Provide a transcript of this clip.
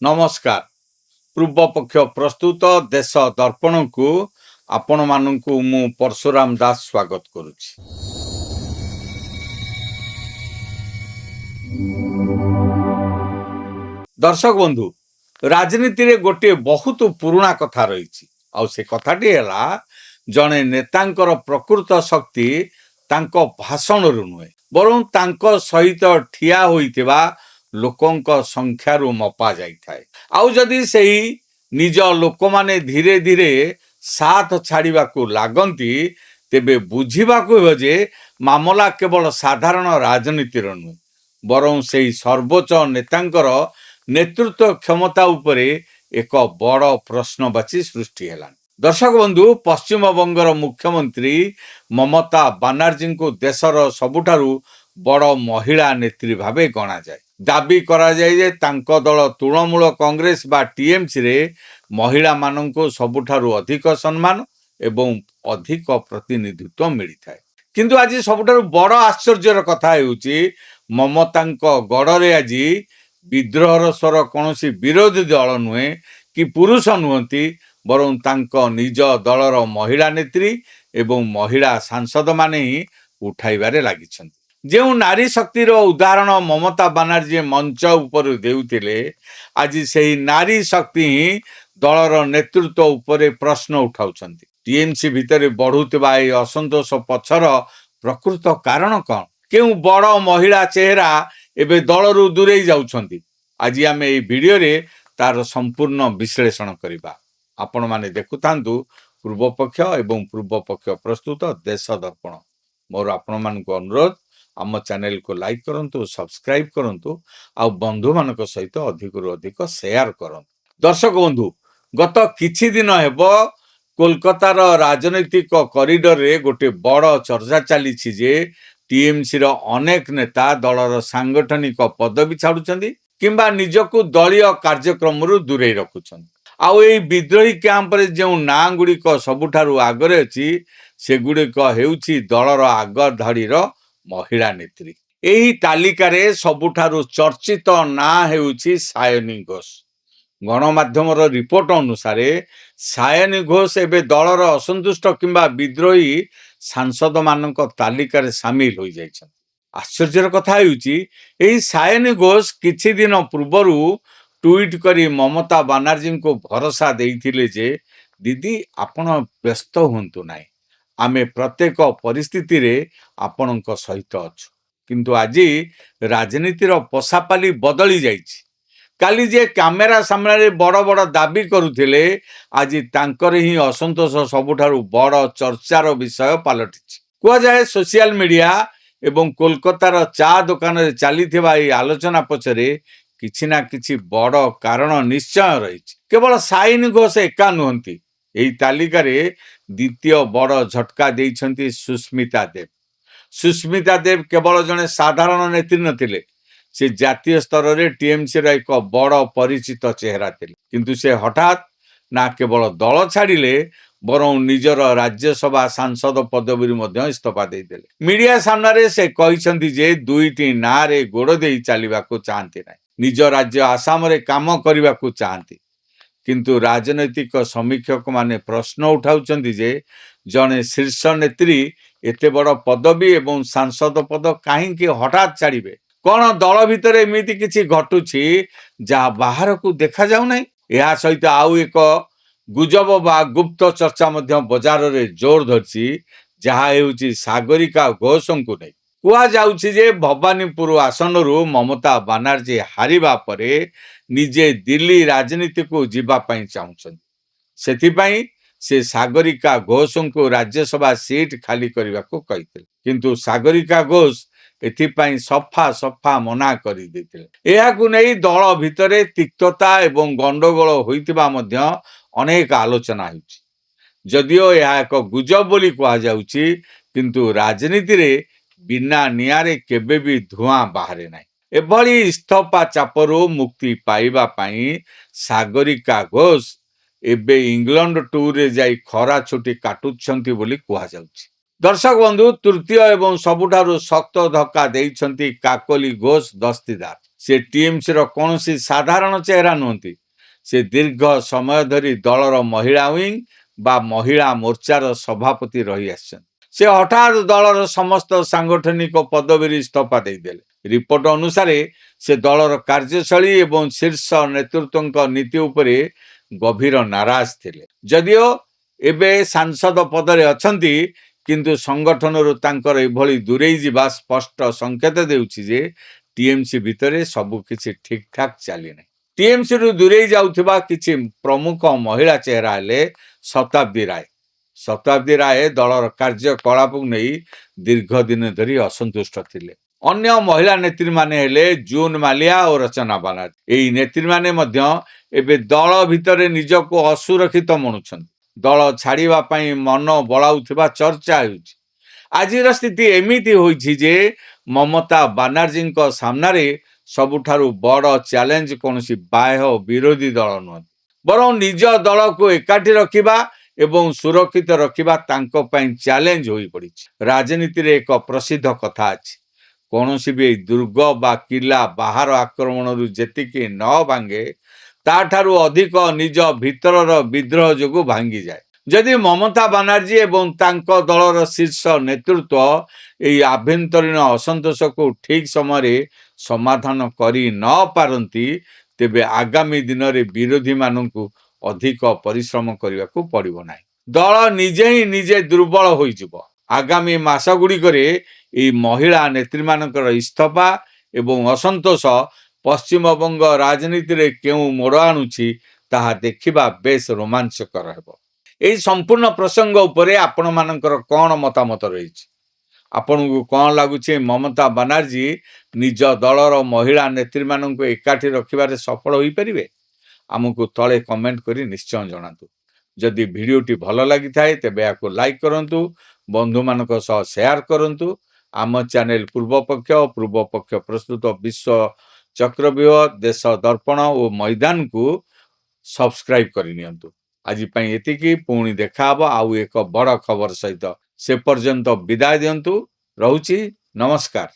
नमस्कार। पूर्व पक्ष प्रस्तुत देश दर्पण को आपण मानू मु परशुराम दास स्वागत करुछि। दर्शक बंधु, राजनीति रे गोटे बहुत पुराना कथा रही आउ से कथाटी है जड़े नेतांकर प्रकृत शक्ति तांको भाषण रु नुहे बरं तांको सहित ठिया होइतिबा लोकंक संख्यारु मपा जाइथाए। आउ जदि सही निज लोक माने धीरे धीरे साथ छाड़िबाकू लागंती तेबे बुझिबाकू हो जे मामला केवल साधारण राजनीतिर नुहे बरं सही सर्वोच्च नेतांकर नेतृत्व क्षमता उपरे एक बड़ प्रश्नवाची सृष्टि है। दर्शक बंधु, पश्चिम बंगर मुख्यमंत्री ममता बानार्जी को देशर सबुठारु बड़ महिला नेत्री भावे गणा जाए। दाबी करा जाए जे तांको दल तृणमूल कांग्रेस बा टीएमसी रे महिला माननको सबुठारु अधिक सम्मान एवं अधिक प्रतिनिधित्व मिली थाए। किंतु आज सबुठारु बड़ आश्चर्यर कथा हेउची ममतांको गड़रे आज विद्रोहर स्वर कौनसी विरोधी दल नुहे कि पुरुष नुहंती बरं तांको निज दलर महिला नेत्री एवं महिला सांसद माने ही उठाइबारे लागिछन्ति। जो नारी शक्तिर उदाहरण ममता बानार्जी मंच उपर देउतिले, आज सही नारी शक्ति ही दलर नेतृत्व उपरे प्रश्न उठाउछन्ति। टीएमसी भितरे बढ़ुतिबा ए असंतोष पछर प्रकृत कारण कौन? केउ बड़ महिला चेहरा एबे दलरु दूरे जाउछन्ति? आज आमे ए वीडियो रे तार संपूर्ण विश्लेषण करिबा। आपण माने देखुतांतु पूर्व पक्ष एवं पूर्व पक्ष प्रस्तुत देश दर्पण। मोर आपण मानक अनुरोध, आम चैनल को लाइक करंतु, सब्सक्राइब करंतु, आ बंधु मानक सहित अधिक रु अधिक शेयर करंतु। दर्शक बंधु, गत किछि दिन हेबो कोलकातार राजनैतिक कॉरिडोर रे गोटे बड़ चर्चा चली जे टीएमसी रो अनेक नेता दलर सांगठनिक पदवी छाड़ुछन्ति किंबा निजकु दलीय कार्यक्रम रु दूरे रखुछन्ति। आउ ए विद्रोही कैंप रे जो ना गुड़िक सबुठारु आगरे अछि सेगुड़िक हेउछि दलर आग धाड़ीर महिला नेत्री। एही तालिका रे सबुठारु चर्चित ना हेउछि सायनी घोष। गणमाध्यम रिपोर्ट अनुसार सायनी घोष एबे दलर असंतुष्ट किंबा विद्रोही सांसद मानक तालिका रे शामिल हो जाइछन। आश्चर्यर कथा हेउछि एही सायनी घोष किछि दिन पूर्वरु ट्वीट करी ममता बानार्जी को भरोसा देइथिले जे दीदी आपण व्यस्त हुंतु नाही, आमे प्रत्येक परिस्थिति रे आपणक सहित अछु। किंतु आज राजनीतिर पसापाली बदली जाइछि। काली जे कैमेरा सामने बड़ बड़ दाबी करुथिले, आज तांकर ही असंतोष सबुठारु बड़ चर्चार विषय पलटिछि। कुआ जाए सोशल मीडिया एवं कोलकातार चा दुकान रे चलीथिबा ए आलोचना पछरे किछि ना किछि बड़ कारण निश्चय रही। केवल सायनी घोष एका नुहंती, एही तालिका रे द्वितीय बड़ झटका देइछन्ति सुस्मिता देव। सुस्मिता देव केवल जने साधारण नेत्री नथिले, से जातीय स्तर रे टीएमसी रा एक बड़ परिचित चेहरा थिले। किंतु से हठात ना केवल दल छाड़िले बरं निजर राज्यसभा सांसद पदवी मध्य इस्तीफा देइदेले। मीडिया सामने से कहिसन्ति जे दुईटी ना रे गोड़ देई चालिबाकू चाहंती नाही, निज राज्य आसाम रे काम करिबाकू चाहंती। किंतु राजनैतिक समीक्षक माने प्रश्न उठाउछन्ति जे जने शीर्ष नेत्री एते बड़ पदवी एवं सांसद पद काहींकि हठात छाड़िबे? कौन दल भितर एमिति किछि घटुछि जहा बाहर को देखा जाउ नाही? एहा सहित आउ एक गुजब बा गुप्त चर्चा मध्य बजार रे जोर धरछि, जहा हेउछि सागरिका घोषंकु नै। कुआ जाउछि जे भवानीपुर आसन रु ममता बानार्जी हारिबा परे निजे दिल्ली राजनीति को जीवा पई चाहुछन। सेथिपई से सागरिका घोष को राज्यसभा सीट खाली करने को कही। किंतु सागरिका घोष एथिपाई सफा सफा मना करि देथिले। एहाकु नै दल भितरे तिक्तता एवं गंडगोल होइतिबा मध्य अनेक आलोचना होइछि। जदिओ यह एक गुजब बोली कहा जाउछि, किंतु राजनीति रे बिना नियारे केबे भी धुआं बाहरे नाही। एभली इस्तफा चापरू मुक्ति पाइबा पाई सागरिका घोष एबे इंग्लैंड टूर रे जाई खरा छुट्टी काटुछंती बोली कहा जाउछि। दर्शक बंधु, तृतीय एवं सबुठारु शक्त धक्का देइछंती काकोली घोष दस्तीदार। ସେ ଟିଏମସିର କୌଣସି ସାଧାରଣ ଚେହେରା ନୁହନ୍ତି। ସେ ଦୀର୍ଘ ସମୟ ଧରି ଦଳର ମହିଳା ୱିଙ୍ଗ ବା ମହିଳା ମୋର୍ଚ୍ଚାର ସଭାପତି ରହି ଆସିଛନ୍ତି। ସେ ହଠାତ୍ ଦଳର ସମସ୍ତ ସାଂଗଠନିକ ପଦବୀରେ ଇସ୍ତଫା ଦେଇଦେଲେ। ରିପୋର୍ଟ ଅନୁସାରେ ସେ ଦଳର କାର୍ଯ୍ୟଶୈଳୀ ଏବଂ ଶୀର୍ଷ ନେତୃତ୍ୱଙ୍କ ନୀତି ଉପରେ ଗଭୀର ନାରାଜ ଥିଲେ। ଯଦିଓ ଏବେ ସାଂସଦ ପଦରେ ଅଛନ୍ତି, କିନ୍ତୁ ସଂଗଠନରୁ ତାଙ୍କର ଏଭଳି ଦୂରେଇ ଯିବା ସ୍ପଷ୍ଟ ସଂକେତ ଦେଉଛି ଯେ ଟିଏମସି ଭିତରେ ସବୁକିଛି ଠିକଠାକ ଚାଲିନାହିଁ। ଟିଏମସିରୁ ଦୂରେଇ ଯାଉଥିବା କିଛି ପ୍ରମୁଖ ମହିଳା ଚେହେରା ହେଲେ ଶତାବ୍ଦୀ ରାୟ। ଶତାବ୍ଦୀ ରାୟ ଦଳର କାର୍ଯ୍ୟକଳାପକୁ ନେଇ ଦୀର୍ଘ ଦିନ ଧରି ଅସନ୍ତୁଷ୍ଟ ଥିଲେ। ଅନ୍ୟ ମହିଳା ନେତ୍ରୀମାନେ ହେଲେ ଜୁନ ମାଲିଆ ଓ ରଚନା ବାନାର୍ଜୀ। ଏହି ନେତ୍ରୀମାନେ ମଧ୍ୟ ଏବେ ଦଳ ଭିତରେ ନିଜକୁ ଅସୁରକ୍ଷିତ ମଣୁଛନ୍ତି। ଦଳ ଛାଡ଼ିବା ପାଇଁ ମନ ବଳାଉଥିବା ଚର୍ଚ୍ଚା ହେଉଛି। ଆଜିର ସ୍ଥିତି ଏମିତି ହୋଇଛି ଯେ ମମତା ବାନାର୍ଜୀଙ୍କ ସାମ୍ନାରେ ସବୁଠାରୁ ବଡ଼ ଚ୍ୟାଲେଞ୍ଜ କୌଣସି ବାହ୍ୟ ବିରୋଧୀ ଦଳ ନୁହନ୍ତି, ବରଂ ନିଜ ଦଳକୁ ଏକାଠି ରଖିବା ଏବଂ ସୁରକ୍ଷିତ ରଖିବା ତାଙ୍କ ପାଇଁ ଚ୍ୟାଲେଞ୍ଜ ହୋଇପଡ଼ିଛି। ରାଜନୀତିରେ ଏକ ପ୍ରସିଦ୍ଧ କଥା ଅଛି, କୌଣସି ବି ଦୁର୍ଗ ବା କିଲ୍ଲା ବାହାର ଆକ୍ରମଣରୁ ଯେତିକି ନ ଭାଙ୍ଗେ ତାଠାରୁ ଅଧିକ ନିଜ ଭିତରର ବିଦ୍ରୋହ ଯୋଗୁଁ ଭାଙ୍ଗିଯାଏ। ଯଦି ମମତା ବାନାର୍ଜୀ ଏବଂ ତାଙ୍କ ଦଳର ଶୀର୍ଷ ନେତୃତ୍ୱ ଏହି ଆଭ୍ୟନ୍ତରୀଣ ଅସନ୍ତୋଷକୁ ଠିକ ସମୟରେ ସମାଧାନ କରି ନ ପାରନ୍ତି, ତେବେ ଆଗାମୀ ଦିନରେ ବିରୋଧୀମାନଙ୍କୁ ଅଧିକ ପରିଶ୍ରମ କରିବାକୁ ପଡ଼ିବ ନାହିଁ। ଦଳ ନିଜେ ହିଁ ନିଜେ ଦୁର୍ବଳ ହୋଇଯିବ। ଆଗାମୀ ମାସଗୁଡ଼ିକରେ ଏହି ମହିଳା ନେତ୍ରୀମାନଙ୍କର ଇସ୍ତଫା ଏବଂ ଅସନ୍ତୋଷ ପଶ୍ଚିମବଙ୍ଗ ରାଜନୀତିରେ କେଉଁ ମୋଡ଼ ଆଣୁଛି ତାହା ଦେଖିବା ବେଶ ରୋମାଞ୍ଚକର ହେବ। ଏହି ସମ୍ପୂର୍ଣ୍ଣ ପ୍ରସଙ୍ଗ ଉପରେ ଆପଣମାନଙ୍କର କ'ଣ ମତାମତ ରହିଛି? ଆପଣଙ୍କୁ କ'ଣ ଲାଗୁଛି ମମତା ବାନାର୍ଜୀ ନିଜ ଦଳର ମହିଳା ନେତ୍ରୀମାନଙ୍କୁ ଏକାଠି ରଖିବାରେ ସଫଳ ହୋଇପାରିବେ? ଆମକୁ ତଳେ କମେଣ୍ଟ କରି ନିଶ୍ଚୟ ଜଣାନ୍ତୁ। ଯଦି ଭିଡ଼ିଓଟି ଭଲ ଲାଗିଥାଏ ତେବେ ଏହାକୁ ଲାଇକ୍ କରନ୍ତୁ, ବନ୍ଧୁମାନଙ୍କ ସହ ସେୟାର କରନ୍ତୁ। ଆମ ଚ୍ୟାନେଲ ପୂର୍ବପକ୍ଷ ଓ ପୂର୍ବପକ୍ଷ ପ୍ରସ୍ତୁତ ବିଶ୍ୱ ଚକ୍ରବ୍ୟୁହ, ଦେଶ ଦର୍ପଣ ଓ ମଇଦାନକୁ ସବସ୍କ୍ରାଇବ୍ କରିନିଅନ୍ତୁ। ଆଜି ପାଇଁ ଏତିକି। ପୁଣି ଦେଖାହେବ ଆଉ ଏକ ବଡ଼ ଖବର ସହିତ। ସେ ପର୍ଯ୍ୟନ୍ତ ବିଦାୟ ଦିଅନ୍ତୁ। ରହୁଛି। ନମସ୍କାର।